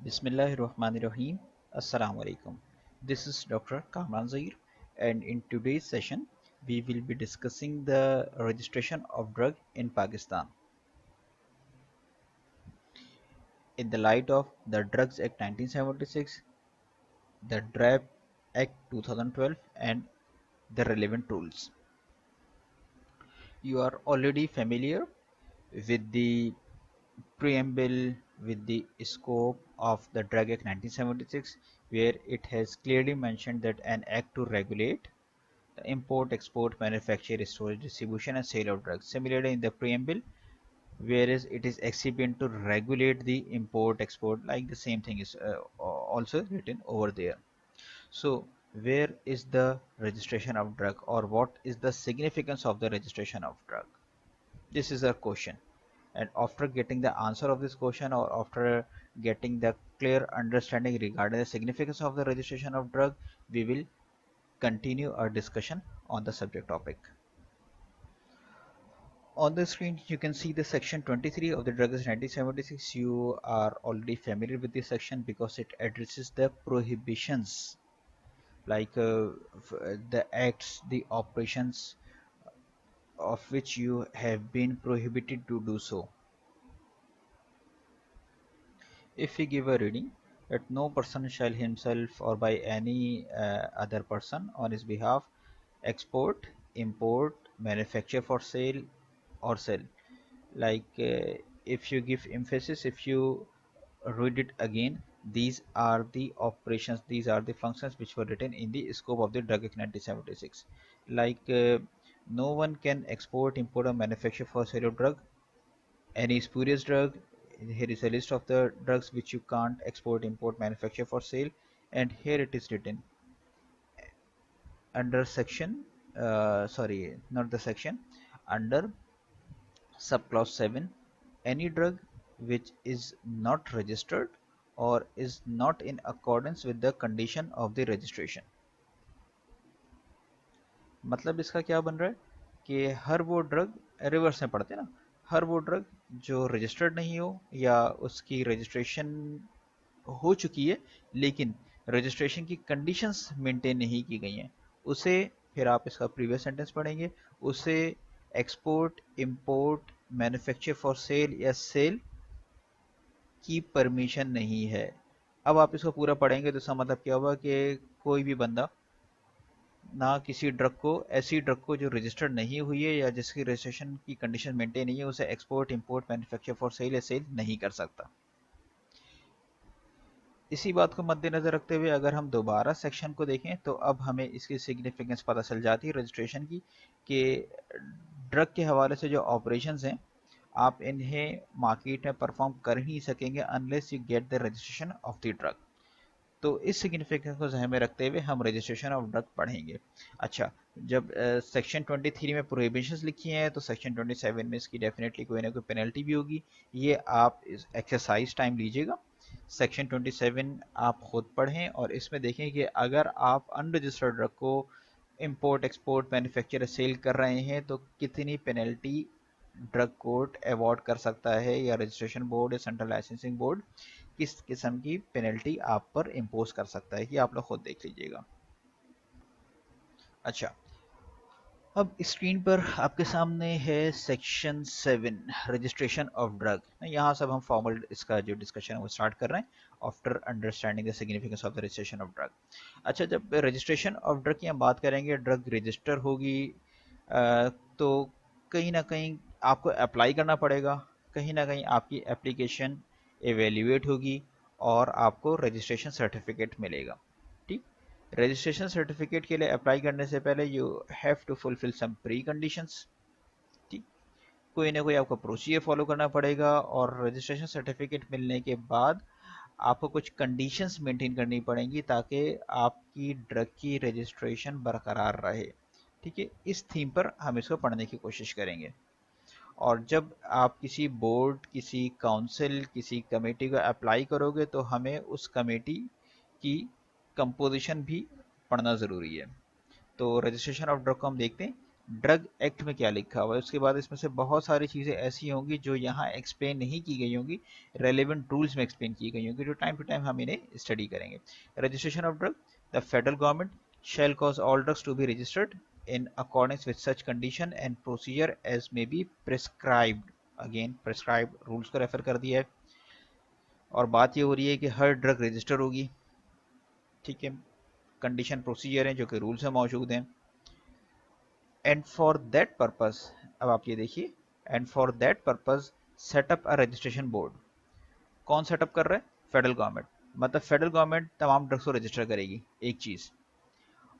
Bismillahirrahmanirrahim. Assalamu alaikum. This is Dr. Kamran Zair, and in today's session, we will be discussing the registration of drug in Pakistan in the light of the Drugs Act 1976, the DRAP Act 2012, and the relevant rules. You are already familiar with the preamble, with the scope of the Drug Act 1976, where it has clearly mentioned that an act to regulate the import, export, manufacture, storage, distribution, and sale of drugs. Similarly, in the preamble, whereas it is excipient to regulate the import, export, like the same thing is also written over there. So, where is the registration of drug, or what is the significance of the registration of drug? This is our question. And after getting the answer of this question, or after getting the clear understanding regarding the significance of the registration of drug, we will continue our discussion on the subject topic. On the screen, you can see the section 23 of the Drugs 1976. You are already familiar with this section because it addresses the prohibitions, like the acts, the operations of which you have been prohibited to do so. If we give a reading, that no person shall himself or by any other person on his behalf export, import, manufacture for sale or sell. Like if you give emphasis, if you read it again, these are the operations, these are the functions which were written in the scope of the Drug Act 1976. Like no one can export, import or manufacture for sale of drug, any spurious drug. Here is a list of the drugs which you can't export, import, manufacture for sale, and here it is written under section, sorry, not the section, under subclause 7, any drug which is not registered or is not in accordance with the condition of the registration. मतलब इसका क्या बन रहा है कि हर वो drug, reverse में पढ़ते हैं ना, हर वो ड्रग जो रजिस्टर्ड नहीं हो या उसकी रजिस्ट्रेशन हो चुकी है लेकिन रजिस्ट्रेशन की कंडीशंस मेंटेन नहीं की गई हैं, उसे, फिर आप इसका प्रीवियस सेंटेंस पढ़ेंगे, उसे export, import, manufacture for sale या सेल की परमिशन नहीं है। अब आप इसको पूरा पढ़ेंगे तो इसका मतलब क्या होगा कि कोई भी बंदा ना किसी ड्रग को, ऐसी ड्रग को जो रजिस्टर्ड नहीं हुई है या जिसकी रजिस्ट्रेशन की कंडीशन मेंटेन नहीं है, उसे export, import, manufacture for sale या सेल नहीं कर सकता। इसी बात को मद्देनजर रखते हुए अगर हम दोबारा सेक्शन को देखें तो अब हमें इसकी सिग्निफिकेंस पता चल जाती है रजिस्ट्रेशन की, कि ड्रग के हवाले से जो ऑपरेशंस हैं, आप इन्हें मार्केट में परफॉर्म कर ही नहीं सकेंगे unless you get the registration of the drug. तो इस सिग्निफिकेंस को ध्यान में रखते हुए हम रजिस्ट्रेशन ऑफ ड्रग पढ़ेंगे। अच्छा, जब सेक्शन 23 में प्रोहिबिशंस लिखी हैं तो सेक्शन 27 में इसकी डेफिनेटली कोई ना कोई पेनल्टी भी होगी। ये आप एक्सरसाइज टाइम लीजिएगा, सेक्शन 27 आप खुद पढ़ें और इसमें देखें कि अगर आप अनरजिस्टर्ड ड्रग को इंपोर्ट, एक्सपोर्ट, मैन्युफैक्चर, सेल कर रहे हैं तो कितनी पेनल्टी ड्रग कोर्ट अवॉर्ड कर सकता है, या रजिस्ट्रेशन बोर्ड या सेंट्रल लाइसेंसिंग बोर्ड किस किस्म की पेनल्टी आप पर इम्पोज कर सकता है, कि आप लोग खुद देख लीजिएगा। अच्छा, अब स्क्रीन पर आपके सामने है सेक्शन 7, रजिस्ट्रेशन ऑफ ड्रग। यहाँ सब हम फॉर्मल इसका जो डिस्कशन है वो स्टार्ट कर रहे हैं after understanding the significance of the registration of drug. अच्छा, जब रजिस्ट्रेशन ऑफ ड्रग की हम बात करेंगे, ड्रग रजिस्टर होगी तो कहीं ना कहीं आपको अप्लाई करना पड़ेगा, कहीं ना कहीं आपकी एप्लीकेशन एवेल्यूएट होगी और आपको रजिस्ट्रेशन सर्टिफिकेट मिलेगा। ठीक, रजिस्ट्रेशन सर्टिफिकेट के लिए अप्लाई करने से पहले you have to fulfil some preconditions. ठीक, कोई ना कोई आपको प्रोसीजर फॉलो करना पड़ेगा और रजिस्ट्रेशन सर्टिफिकेट मिलने के बाद आपको कुछ कंडीशंस मेंटेन करनी पड़ेंगी ताकि आपकी ड्रग की रजिस्ट्रेशन बरकरार रहे। ठीक है, इस थीम पर हम इसको पढ़ने की कोशिश करेंगे। और जब आप किसी बोर्ड, किसी काउंसिल, किसी कमेटी को अप्लाई करोगे तो हमें उस कमेटी की कंपोजिशन भी पढ़ना ज़रूरी है। तो रजिस्ट्रेशन ऑफ ड्रग को हम देखते हैं ड्रग एक्ट में क्या लिखा हुआ है, उसके बाद इसमें से बहुत सारी चीज़ें ऐसी होंगी जो यहाँ एक्सप्लेन नहीं की गई होंगी, रेलिवेंट रूल्स में एक्सप्लेन की गई होंगी, जो टाइम टू टाइम हम इन्हें स्टडी करेंगे। Registration of drug, the federal government shall cause all drugs to be registered in accordance with such condition and procedure as may be prescribed। Again prescribed rules को refer कर दिया है, और बात ये हो रही है कि हर ड्रग रजिस्टर होगी, ठीक है। कंडीशन प्रोसीजर हैं जो कि रूल्स में मौजूद हैं। एंड फॉर दैट पर्पस, अब आप ये देखिए, and for that purpose setup a registration board. कौन सेटअप कर रहा है? Federal government. मतलब फेडरल गवर्नमेंट तमाम ड्रग्स को रजिस्टर करेगी, एक चीज़।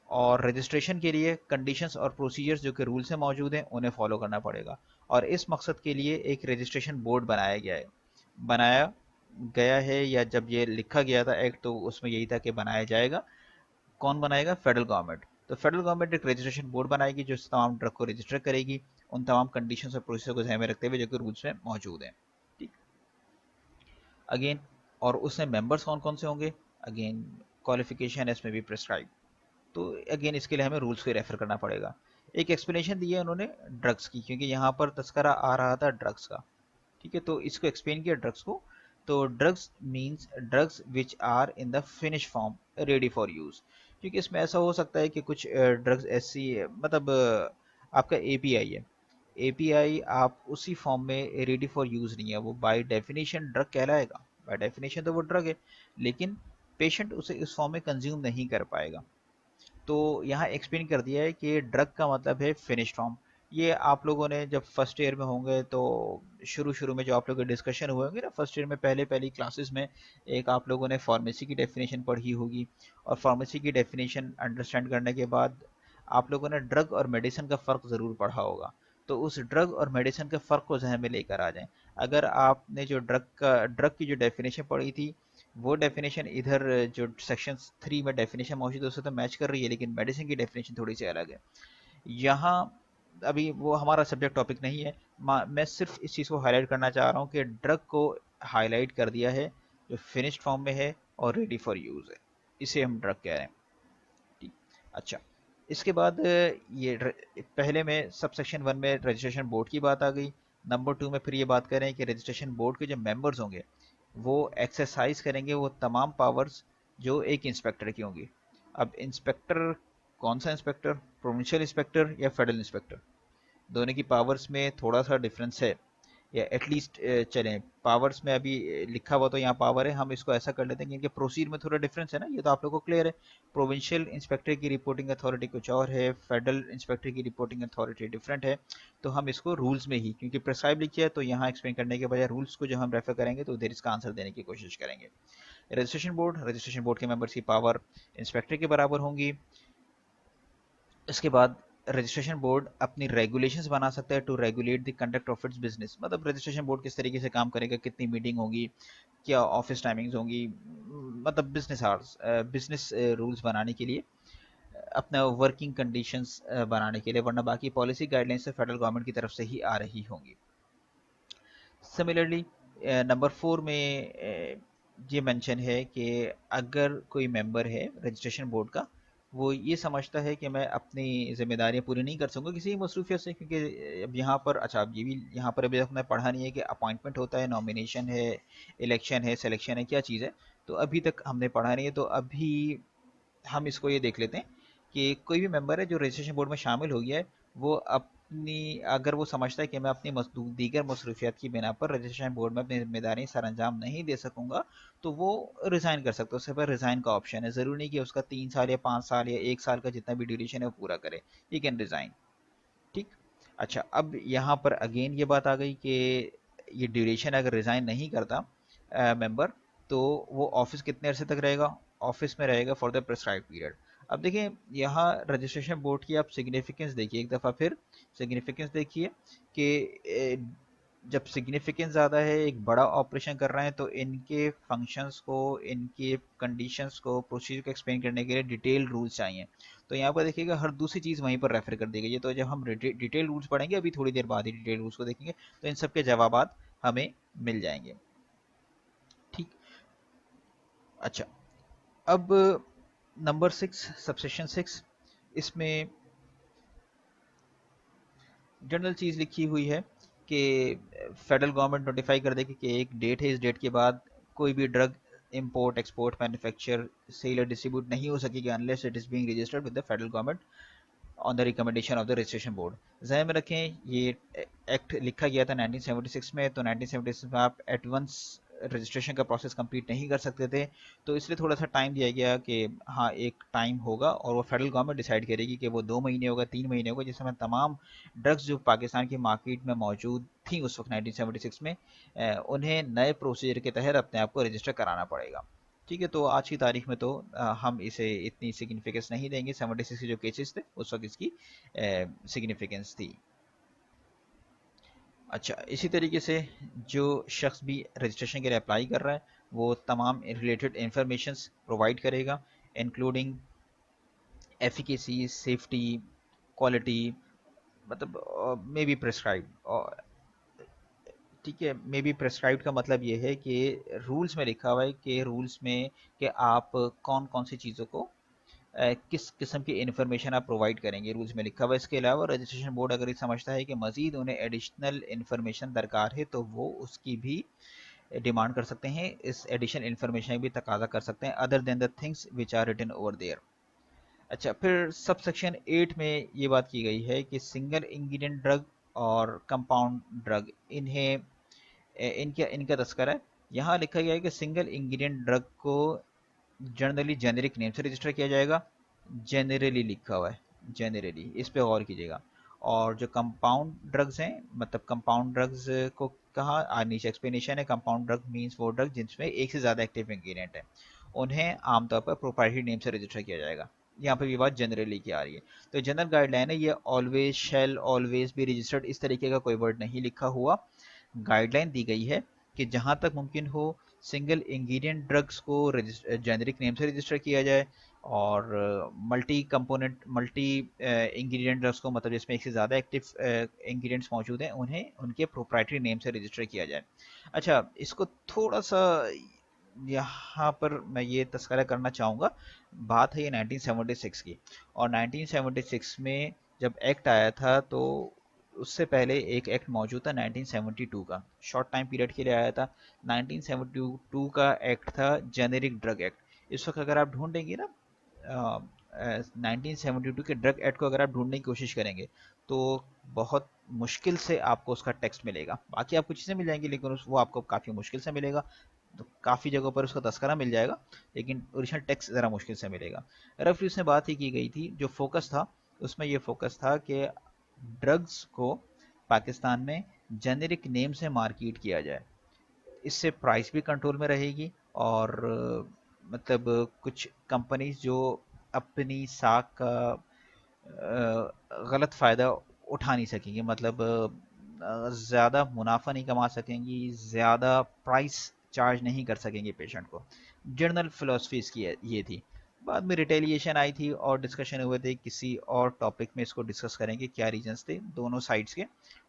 और रजिस्ट्रेशन के लिए कंडीशंस और प्रोसीजर्स जो कि रूल से मौजूद हैं उन्हें फॉलो करना पड़ेगा, और इस मकसद के लिए एक रजिस्ट्रेशन बोर्ड बनाया गया है। बनाया गया है, या जब ये लिखा गया था एक्ट तो उसमें यही था कि बनाया जाएगा। कौन बनाएगा? Federal government. तो फेडरल गवर्नमेंट एक रजिस्ट्रेशन बोर्ड बनाएगी जो तमाम ड्रग को रजिस्टर करेगी, उन तमाम कंडीशंस और प्रोसीजर को ध्यान में रखते हुए जो कि रूल्स में मौजूद हैं, ठीक। अगेन, और उसमें मेंबर्स कौन कौन से होंगे? अगेन क्वालिफिकेशन इसमें भी प्रिस्क्राइब। तो अगेन इसके लिए हमें रूल्स को रेफर करना पड़ेगा। एक एक्सप्लेनेशन दी है उन्होंने ड्रग्स की, क्योंकि यहाँ पर तस्करा आ रहा था ड्रग्स का, ठीक है। तो इसको एक्सप्लेन किया ड्रग्स को। तो drugs means drugs which are in the finish form ready for use, क्योंकि इसमें ऐसा हो सकता है कि कुछ ड्रग्स ऐसी, मतलब आपका एपीआई है, एपीआई आप उसी फॉर्म में रेडी फॉर यूज नहीं है, वो बाय डेफिनेशन ड्रग कहलाएगा, बाय डेफिनेशन तो वो ड्रग है, लेकिन पेशेंट उसे इस फॉर्म में कंज्यूम नहीं कर पाएगा। तो यहाँ एक्सप्लेन कर दिया है कि ड्रग का मतलब है फिनिश फॉर्म। ये आप लोगों ने जब फर्स्ट ईयर में होंगे तो शुरू शुरू में जो आप लोगों के डिस्कशन हुए होंगे ना फर्स्ट ईयर में, पहले पहली क्लासेस में, एक आप लोगों ने फार्मेसी की डेफिनेशन पढ़ी होगी, और फार्मेसी की डेफिनेशन अंडरस्टैंड करने के बाद आप लोगों ने ड्रग और मेडिसिन का फ़र्क ज़रूर पढ़ा होगा। तो उस ड्रग और मेडिसिन के फ़र्क को जहन में लेकर आ जाएं। अगर आपने जो ड्रग की जो डेफिनेशन पढ़ी थी, वो डेफिनेशन इधर जो सेक्शन 3 में डेफिनेशन मौजूद है उससे तो मैच कर रही है, लेकिन मेडिसिन की डेफिनेशन थोड़ी सी अलग है। यहाँ अभी वो हमारा सब्जेक्ट टॉपिक नहीं है, मैं सिर्फ इस चीज़ को हाईलाइट करना चाह रहा हूँ कि ड्रग को हाईलाइट कर दिया है जो फिनिश्ड फॉर्म में है और रेडी फॉर यूज़ है, इसे हम ड्रग कह रहे हैं, ठीक। अच्छा, इसके बाद पहले में सब सेक्शन 1 में रजिस्ट्रेशन बोर्ड की बात आ गई। नंबर 2 में फिर ये बात करें कि रजिस्ट्रेशन बोर्ड के जो मेंबर्स होंगे वो एक्सरसाइज करेंगे वो तमाम पावर्स जो एक इंस्पेक्टर की होंगी। अब इंस्पेक्टर, कौन सा इंस्पेक्टर? प्रोविंशियल इंस्पेक्टर या फेडरल इंस्पेक्टर? दोनों की पावर्स में थोड़ा सा डिफरेंस है, या एटलीस्ट चलें पावर्स में अभी लिखा हुआ तो यहाँ पावर है, हम इसको ऐसा कर लेते हैं क्योंकि प्रोसीड में थोड़ा डिफरेंस है ना, ये तो आप लोगों को क्लियर है। प्रोविंशियल इंस्पेक्टर की रिपोर्टिंग अथॉरिटी कुछ और है, फेडरल इंस्पेक्टर की रिपोर्टिंग अथॉरिटी डिफरेंट है। तो हम इसको रूल्स में ही, क्योंकि प्रिस्क्राइब लिखी है तो यहाँ एक्सप्लेन करने के बजाय रूल्स को जो हम रेफर करेंगे तो उधर इसका आंसर देने की कोशिश करेंगे। रजिस्ट्रेशन बोर्ड के मेंबर्स की पावर इंस्पेक्टर के बराबर होंगी। इसके बाद रजिस्ट्रेशन बोर्ड अपनी रेगुलेशंस बना सकता है to regulate the conduct of its business. मतलब रजिस्ट्रेशन बोर्ड किस तरीके से काम करेगा, कितनी मीटिंग होगी, क्या ऑफिस टाइमिंग्स होंगी, मतलब बिजनेस आवर्स, बिजनेस रूल्स बनाने के लिए, अपना वर्किंग कंडीशंस बनाने के लिए, वरना बाकी पॉलिसी गाइडलाइंस से फेडरल गवर्नमेंट की तरफ से ही आ रही होंगी। सिमिलरली नंबर 4 में ये मेंशन है कि अगर कोई मेंबर है रजिस्ट्रेशन बोर्ड का, वो ये समझता है कि मैं अपनी जिम्मेदारियां पूरी नहीं कर सकूंगा किसी मसरूफियत से, क्योंकि अब यहाँ पर, अच्छा अब ये भी यहाँ पर अभी हमने पढ़ा नहीं है कि अपॉइंटमेंट होता है, नॉमिनेशन है, इलेक्शन है, सिलेक्शन है, क्या चीज़ है, तो अभी तक हमने पढ़ा नहीं है। तो अभी हम इसको ये देख लेते हैं कि कोई भी मेंबर है जो रजिस्ट्रेशन बोर्ड में शामिल हो गया है, वो अपनी, अगर वो समझता है कि मैं अपनी दीगर मसरूफियात की बिना पर रजिस्ट्रेशन बोर्ड में अपनी जिम्मेदारी सर अंजाम नहीं दे सकूंगा, तो वो रिज़ाइन कर सकता है। उसके पास रिज़ाइन का ऑप्शन है, ज़रूरी नहीं कि उसका 3 साल या 5 साल या 1 साल का जितना भी ड्यूरेशन है वो पूरा करे, ही कैन रिज़ाइन, ठीक। अच्छा, अब यहाँ पर अगेन ये बात आ गई कि ये ड्यूरेशन अगर रिज़ाइन नहीं करता मेंबर, तो वो ऑफिस कितने अरसे तक रहेगा? ऑफिस में रहेगा फॉर द प्रिस्क्राइब पीरियड। अब देखिए यहाँ रजिस्ट्रेशन बोर्ड की आप सिग्निफिकेंस देखिए, एक दफ़ा फिर सिग्निफिकेंस देखिए कि जब सिग्निफिकेंस ज़्यादा है, एक बड़ा ऑपरेशन कर रहे हैं, तो इनके फंक्शंस को, इनके कंडीशंस को, प्रोसीजर को एक्सप्लेन करने के लिए डिटेल रूल्स चाहिए। तो यहाँ पर देखिएगा हर दूसरी चीज़ वहीं पर रेफर कर दी गई है। तो जब हम डिटेल रूल्स पढ़ेंगे अभी थोड़ी देर बाद ही डिटेल रूल्स को देखेंगे, तो इन सब के जवाबात हमें मिल जाएंगे, ठीक। अच्छा, अब नंबर 6, सबसेक्शन 6, इसमें जनरल चीज़ लिखी हुई है कि फेडरल गवर्नमेंट नोटिफाई कर देगी कि एक डेट है, इस डेट के बाद कोई भी drug import, export, manufacture, sale और डिस्ट्रीब्यूट नहीं हो सकेगी unless it is being registered with the federal government on the recommendation of the registration board. ध्यान में रखें ये एक्ट लिखा गया था 1976 में, तो 1976 में आप एट वंस रजिस्ट्रेशन का प्रोसेस कंप्लीट नहीं कर सकते थे, तो इसलिए थोड़ा सा टाइम दिया गया कि हाँ एक टाइम होगा और वो फेडरल गवर्नमेंट डिसाइड करेगी कि वो 2 महीने होगा, 3 महीने होगा, जिसमें तमाम ड्रग्स जो पाकिस्तान की मार्केट में मौजूद थी उस वक्त 1976 में, उन्हें नए प्रोसीजर के तहत अपने आप को रजिस्टर कराना पड़ेगा। ठीक है, तो आज की तारीख में तो हम इसे इतनी सिग्निफिकेंस नहीं देंगे। 76 के जो केसेस थे उस वक्त इसकी सिग्निफिकेंस थी। अच्छा, इसी तरीके से जो शख्स भी रजिस्ट्रेशन के लिए अप्लाई कर रहा है वो तमाम रिलेटेड इंफॉर्मेशंस प्रोवाइड करेगा, इंक्लूडिंग एफिकेसी, सेफ्टी, क्वालिटी, मतलब मे बी प्रिस्क्राइब। ठीक है, मे बी प्रेस्क्राइब्ड का मतलब ये है कि रूल्स में लिखा हुआ है कि रूल्स में कि आप कौन कौन सी चीज़ों को किस किस्म की इन्फॉर्मेशन आप प्रोवाइड करेंगे, रूल्स में लिखा हुआ है। इसके अलावा रजिस्ट्रेशन बोर्ड अगर ये समझता है कि मजीद उन्हें एडिशनल इन्फॉर्मेशन दरकार है तो वो उसकी भी डिमांड कर सकते हैं, इस एडिशनल इन्फॉर्मेशन भी तकाजा कर सकते हैं other than the things which are written over there. अच्छा, फिर सब सेक्शन 8 में ये बात की गई है कि सिंगल इंग्रेडिएंट ड्रग और कंपाउंड ड्रग, इन्हें इनका इनका तस्करा है। यहाँ लिखा गया है कि सिंगल इंग्रेडिएंट ड्रग को जनरली जेनेरिक नेम से रजिस्टर किया जाएगा। जेनरली लिखा हुआ है, जेनरली, इस पे गौर कीजिएगा। और जो कंपाउंड ड्रग्स हैं, मतलब कंपाउंड ड्रग्स को कहा नीचे एक्सप्लेनेशन है, कंपाउंड ड्रग मींस वो ड्रग जिसमें एक से ज़्यादा एक्टिव इंग्रेडिएंट है, उन्हें आमतौर पर प्रोप्राइटरी नेम से रजिस्टर किया जाएगा। यहाँ पर ये बात जनरली की आ रही है। तो जनरल गाइडलाइन है ये, always shell always be registered, इस तरीके का कोई वर्ड नहीं लिखा हुआ। गाइडलाइन दी गई है कि जहां तक मुमकिन हो सिंगल इंग्रेडिएंट ड्रग्स को जेनेरिक नेम से रजिस्टर किया जाए, और multi component multi ingredient drugs को, मतलब जिसमें एक से ज़्यादा एक्टिव इंग्रेडिएंट्स मौजूद हैं, उन्हें उनके प्रोप्राइटरी नेम से रजिस्टर किया जाए। अच्छा, इसको थोड़ा सा यहाँ पर मैं ये तस्करा करना चाहूँगा। बात है ये 1976 की, और 1976 में जब एक्ट आया था तो उससे पहले एक एक्ट मौजूद था 1972 का, शॉर्ट टाइम पीरियड के लिए आया था। 1972 का एक्ट था जेनेरिक ड्रग एक्ट। इस वक्त अगर आप ढूंढेंगे ना 1972 के ड्रग एक्ट को, अगर आप ढूंढने की कोशिश करेंगे तो बहुत मुश्किल से आपको उसका टेक्स्ट मिलेगा। बाकी आपको चीज़ें मिल जाएंगी लेकिन वो आपको काफ़ी मुश्किल से मिलेगा। तो काफ़ी जगहों पर उसका तस्करा मिल जाएगा लेकिन ओरिजिनल टेक्स्ट ज़रा मुश्किल से मिलेगा। रफली उसमें बात ही की गई थी, जो फोकस था उसमें ये फोकस था कि ड्रग्स को पाकिस्तान में जेनेरिक नेम से मार्केट किया जाए। इससे प्राइस भी कंट्रोल में रहेगी, और मतलब कुछ कंपनीज जो अपनी साख का गलत फ़ायदा उठा नहीं सकेंगी, मतलब ज़्यादा मुनाफा नहीं कमा सकेंगी, ज़्यादा प्राइस चार्ज नहीं कर सकेंगे पेशेंट को। जनरल फिलोसफी इसकी ये थी। बाद में रिटेलिएशन आई थी और डिस्कशन हुए थे, किसी और टॉपिक में इसको डिस्कस करेंगे क्या रीजंस थे दोनों साइड्स के,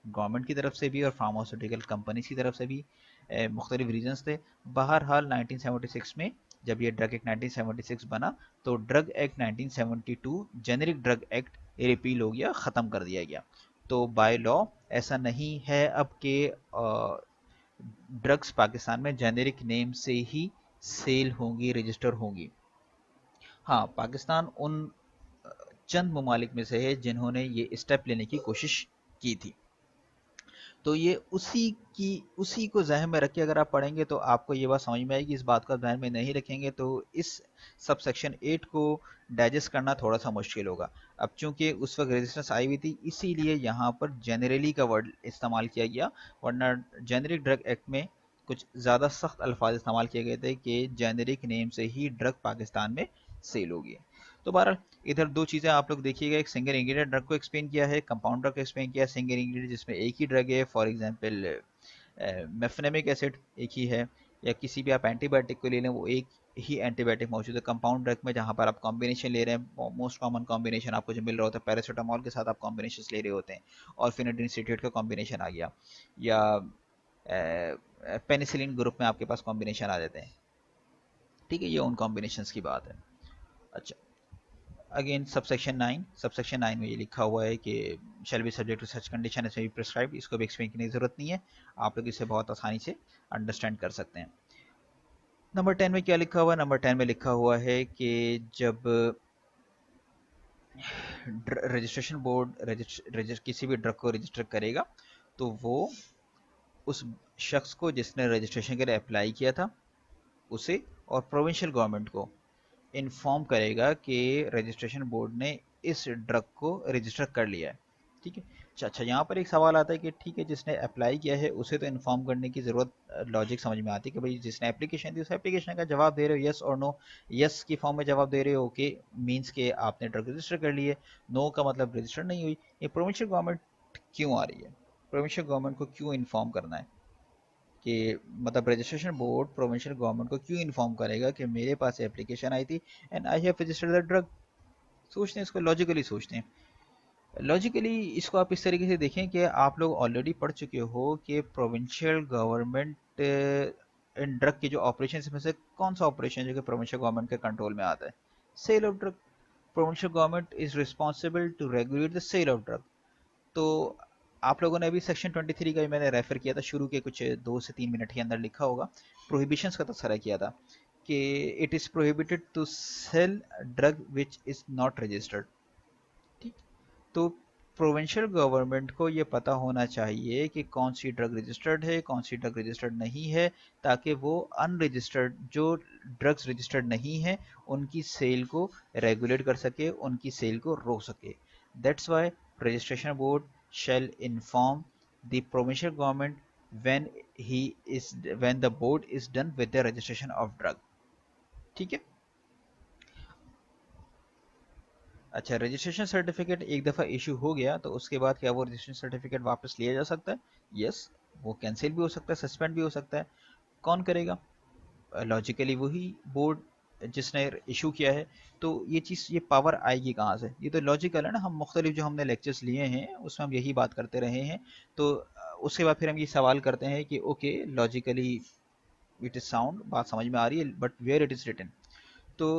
गवर्नमेंट की तरफ से भी और फार्मास्यूटिकल कंपनीज की तरफ से भी मुख्तलिफ रीजंस थे। बहरहाल 1976 में जब ये ड्रग एक्ट 1976 बना तो drug act 1972 generic drug act repeal हो गया, ख़त्म कर दिया गया। तो बाय लॉ ऐसा नहीं है अब के ड्रग्स पाकिस्तान में जेनेरिक नेम से ही सेल होंगी, रजिस्टर होंगी। हाँ, पाकिस्तान उन चंद ममालिक में से है जिन्होंने ये स्टेप लेने की कोशिश की थी। तो ये उसी को जहन में रख के अगर आप पढ़ेंगे तो आपको ये बात समझ में आएगी। इस बात को ध्यान में नहीं रखेंगे तो इस सब सेक्शन 8 को डाइजेस्ट करना थोड़ा सा मुश्किल होगा। अब चूंकि उस वक्त रेजिस्टेंस आई हुई थी इसीलिए यहाँ पर जेनरली का वर्ड इस्तेमाल किया गया, वरना जेनरिक ड्रग एक्ट में कुछ ज़्यादा सख्त अल्फाज इस्तेमाल किए गए थे कि जेनरिक नेम से ही ड्रग पाकिस्तान में सेल होगी। तो बहरहाल इधर दो चीज़ें आप लोग देखिएगा, एक सिंगल इंग्रेडिएंट ड्रग को एक्सप्लेन किया है, कंपाउंड ड्रग को एक्सप्लेन किया है। सिंगल इंग्रेडिएंट जिसमें एक ही ड्रग है, फॉर एग्जांपल मेफनेमिक एसिड एक ही है, या किसी भी आप एंटीबायोटिक को ले लें वो एक ही एंटीबायोटिक मौजूद है। कंपाउंड ड्रग में जहाँ पर आप कॉम्बिनेशन ले रहे हैं, मोस्ट कॉमन कॉम्बिनेशन आपको जो मिल रहा होता है पैरासीटामोल के साथ आप कॉम्बिनेशन ले रहे होते हैं, और फिनाइडिन सिट्रेट का कॉम्बिनेशन आ गया, या पेनिसिलिन ग्रुप में आपके पास कॉम्बिनेशन आ जाते हैं। ठीक है, ये उन कॉम्बिनेशन की बात है। अच्छा, अगेन सबसेक्शन 9 में ये लिखा हुआ है कि shall be subject to such condition as be prescribe. इसको भी एक्सप्लेन करने की जरूरत नहीं है, आप लोग इसे बहुत आसानी से अंडरस्टैंड कर सकते हैं। नंबर 10 में क्या लिखा हुआ है? नंबर 10 में लिखा हुआ है कि जब रजिस्ट्रेशन बोर्ड किसी भी ड्रग को रजिस्टर करेगा तो वो उस शख्स को जिसने रजिस्ट्रेशन के लिए अप्लाई किया था उसे और प्रोविंशियल गवर्नमेंट को इन्फॉर्म करेगा कि रजिस्ट्रेशन बोर्ड ने इस ड्रग को रजिस्टर कर लिया है। ठीक है। अच्छा, यहाँ पर एक सवाल आता है कि ठीक है, जिसने अप्लाई किया है उसे तो इन्फॉर्म करने की ज़रूरत, लॉजिक समझ में आती है कि भाई जिसने एप्लीकेशन दी उस एप्लीकेशन का जवाब दे रहे हो यस और नो। यस की फॉर्म में जवाब दे रहे हो ओके मीन्स के आपने ड्रग रजिस्टर कर ली है, नो का मतलब रजिस्टर नहीं हुई। ये प्रोविंशियल गवर्नमेंट क्यों आ रही है? प्रोविंशियल गवर्नमेंट को क्यों इन्फॉर्म करना है कि मतलब रजिस्ट्रेशन बोर्ड प्रोविंशियल गवर्नमेंट को क्यों इन्फॉर्म करेगा कि मेरे पास एप्लीकेशन आई थी and I have registered the drug? सोचते हैं इसको, लॉजिकली सोचते हैं। लॉजिकली इसको आप इस तरीके से देखें कि आप लोग ऑलरेडी पढ़ चुके हो कि प्रोविंशियल गवर्नमेंट इन ड्रग के जो ऑपरेशन में से कौन सा ऑपरेशन जो कि प्रोविंशियल गवर्नमेंट के कंट्रोल में आता है? Sale of drug. Provincial government is responsible to regulate the sale of drug. तो आप लोगों ने अभी सेक्शन 23 का भी मैंने रेफर किया था, शुरू के कुछ 2 से 3 मिनट के अंदर लिखा होगा, प्रोहिबिशंस का तस्करा किया था कि it is prohibited to sell drug which is not registered. ठीक। तो प्रोविंशियल गवर्नमेंट को ये पता होना चाहिए कि कौन सी ड्रग रजिस्टर्ड है, कौन सी ड्रग रजिस्टर्ड नहीं है, ताकि वो अनरजिस्टर्ड जो ड्रग्स रजिस्टर्ड नहीं है उनकी सेल को रेगुलेट कर सके, उनकी सेल को रोक सके। That's why registration board shall inform the provincial government when when the board is done with the registration of drug। ठीक है। अच्छा, रजिस्ट्रेशन सर्टिफिकेट एक दफ़ा इशू हो गया तो उसके बाद क्या वो रजिस्ट्रेशन सर्टिफिकेट वापस लिया जा सकता है? यस, वो कैंसिल भी हो सकता है, सस्पेंड भी हो सकता है। कौन करेगा? लॉजिकली वही बोर्ड जिसने इशू किया है। तो ये चीज़, ये पावर आएगी कहाँ से? ये तो लॉजिकल है ना, हम मुख्तलिफ जो हमने लेक्चर्स लिए हैं उसमें हम यही बात करते रहे हैं। तो उसके बाद फिर हम ये सवाल करते हैं कि okay logically it is sound, बात समझ में आ रही है, but where it is written. तो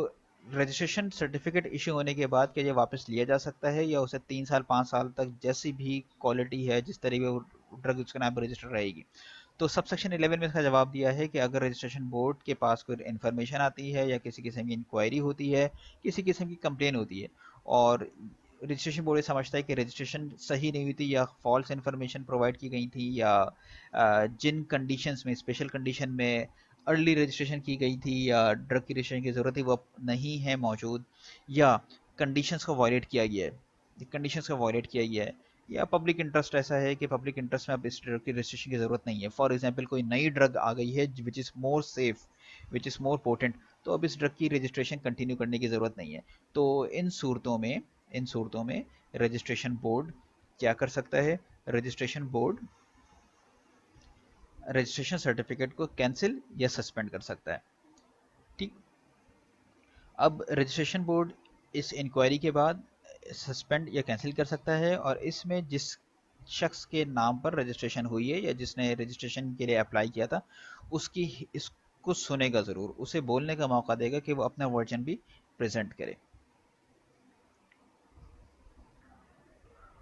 रजिस्ट्रेशन सर्टिफिकेट इशू होने के बाद क्या ये वापस लिया जा सकता है या उसे 3 साल 5 साल तक जैसी भी क्वालिटी है जिस तरीके ड्रग उसके नाम पर रजिस्टर रहेगी? तो सब सेक्शन 11 में इसका जवाब दिया है कि अगर रजिस्ट्रेशन बोर्ड के पास कोई इन्फॉर्मेशन आती है या किसी किस्म की इंक्वायरी होती है, किसी किस्म की कंप्लेन होती है और रजिस्ट्रेशन बोर्ड ये समझता है कि रजिस्ट्रेशन सही नहीं हुई थी या फॉल्स इन्फॉर्मेशन प्रोवाइड की गई थी या जिन कंडीशंस में, स्पेशल कंडीशन में अर्ली रजिस्ट्रेशन की गई थी या ड्रग की रजिस्ट्रेशन की ज़रूरत थी वो नहीं है मौजूद, या कंडीशंस को वायलेट किया गया है, कंडीशंस को वायलेट किया गया है, या पब्लिक इंटरेस्ट ऐसा है कि पब्लिक इंटरेस्ट में अब इस ड्रग की रजिस्ट्रेशन की ज़रूरत नहीं है। फॉर एग्जांपल कोई नई ड्रग आ गई है which is more safe, which is more potent, तो अब इस ड्रग की रजिस्ट्रेशन कंटिन्यू करने की ज़रूरत नहीं है। तो इन सूरतों में रजिस्ट्रेशन बोर्ड क्या कर सकता है? रजिस्ट्रेशन बोर्ड रजिस्ट्रेशन सर्टिफिकेट को कैंसिल या सस्पेंड कर सकता है। ठीक। अब रजिस्ट्रेशन बोर्ड इस इंक्वायरी के बाद सस्पेंड या कैंसिल कर सकता है और इसमें जिस शख्स के नाम पर रजिस्ट्रेशन हुई है या जिसने रजिस्ट्रेशन के लिए अप्लाई किया था उसकी इसको सुनेगा ज़रूर, उसे बोलने का मौका देगा कि वो अपना वर्जन भी प्रेजेंट करे।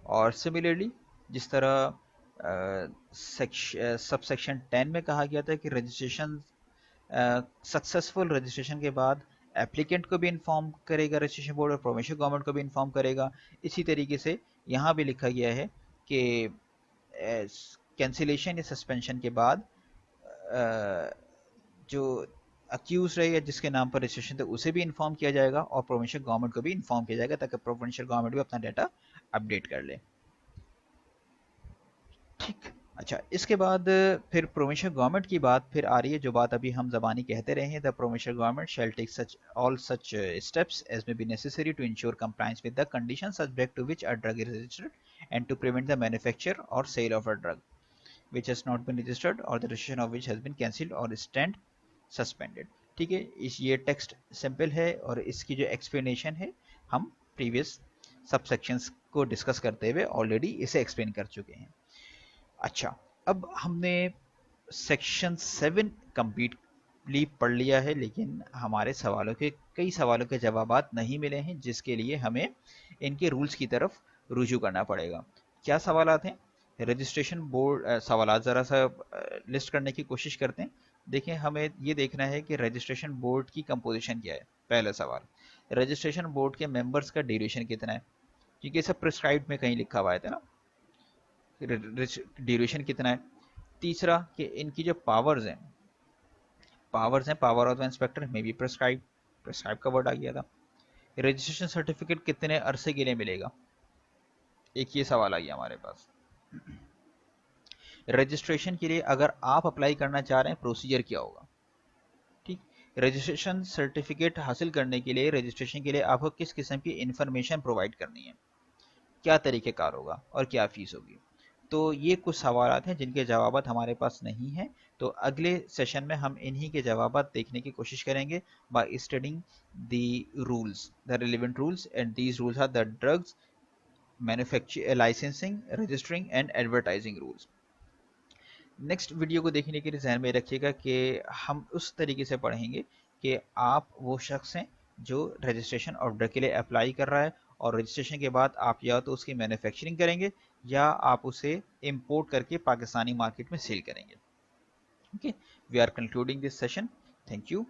और सिमिलरली जिस तरह सब सेक्शन 10 में कहा गया था कि रजिस्ट्रेशन सक्सेसफुल रजिस्ट्रेशन के बाद एप्लीकेंट को भी इन्फॉर्म करेगा रजिस्ट्रेशन बोर्ड और प्रोविंशियल गवर्नमेंट को भी इन्फॉर्म करेगा, इसी तरीके से यहाँ भी लिखा गया है कि कैंसिलेशन या सस्पेंशन के बाद जो अक्यूज रहे या जिसके नाम पर रजिस्ट्रेशन था उसे भी इन्फॉर्म किया जाएगा और प्रोविंशियल गवर्नमेंट को भी इन्फॉर्म किया जाएगा ताकि प्रोविंशियल गवर्नमेंट भी अपना डाटा अपडेट कर ले। ठीक। अच्छा, इसके बाद फिर प्रोविंशियल गवर्नमेंट की बात फिर आ रही है, जो बात अभी हम ज़बानी कहते रहे हैं, the provincial government shall take such all such steps as may be necessary to ensure compliance with the condition subject to which a drug is registered and to prevent the manufacture or sale of a drug which has not been registered or the registration of which has been cancelled or stand suspended। ठीक है, इस ये text simple है और इसकी जो explanation है हम प्रीवियस सब सेक्शंस को डिस्कस करते हुए ऑलरेडी इसे एक्सप्लेन कर चुके हैं। अच्छा, अब हमने सेक्शन 7 कंप्लीट डीपली पढ़ लिया है, लेकिन हमारे सवालों के कई सवालों के जवाबात नहीं मिले हैं, जिसके लिए हमें इनके रूल्स की तरफ रुजू करना पड़ेगा। क्या सवालात हैं? रजिस्ट्रेशन बोर्ड सवालात ज़रा सा लिस्ट करने की कोशिश करते हैं। देखें, हमें ये देखना है कि रजिस्ट्रेशन बोर्ड की कंपोजिशन क्या है। पहला सवाल, रजिस्ट्रेशन बोर्ड के मेंबर्स का ड्यूरेशन कितना है? क्योंकि सब प्रिस्क्राइब्ड में कहीं लिखा हुआ है ना, ड्यूरेशन कितना है। तीसरा, कि इनकी जो पावर्स हैं, पावर ऑफ द इंस्पेक्टर में भी प्रिस्क्राइब का वर्ड आ गया था। रजिस्ट्रेशन सर्टिफिकेट कितने अरसे के लिए मिलेगा, एक ये सवाल आ गया हमारे पास। रजिस्ट्रेशन के लिए अगर आप अप्लाई करना चाह रहे हैं, प्रोसीजर क्या होगा? ठीक। रजिस्ट्रेशन सर्टिफिकेट हासिल करने के लिए, रजिस्ट्रेशन के लिए आपको किस किस्म की इंफॉर्मेशन प्रोवाइड करनी है, क्या तरीक़ेकार होगा और क्या फीस होगी। तो ये कुछ सवाल हैं जिनके जवाब हमारे पास नहीं हैं। तो अगले सेशन में हम इन्हीं के जवाब देखने की कोशिश करेंगे by studying the rules, the relevant rules, and these rules are the drugs manufacture licensing, registering and advertising rules. Next video को देखने के लिए ध्यान में रखिएगा कि हम उस तरीके से पढ़ेंगे कि आप वो शख्स हैं जो रजिस्ट्रेशन ऑफ ड्रग के लिए अप्लाई कर रहा है, और रजिस्ट्रेशन के बाद आप या तो उसकी मैन्युफैक्चरिंग करेंगे या आप उसे इंपोर्ट करके पाकिस्तानी मार्केट में सेल करेंगे। Okay, we are concluding this session. Thank you.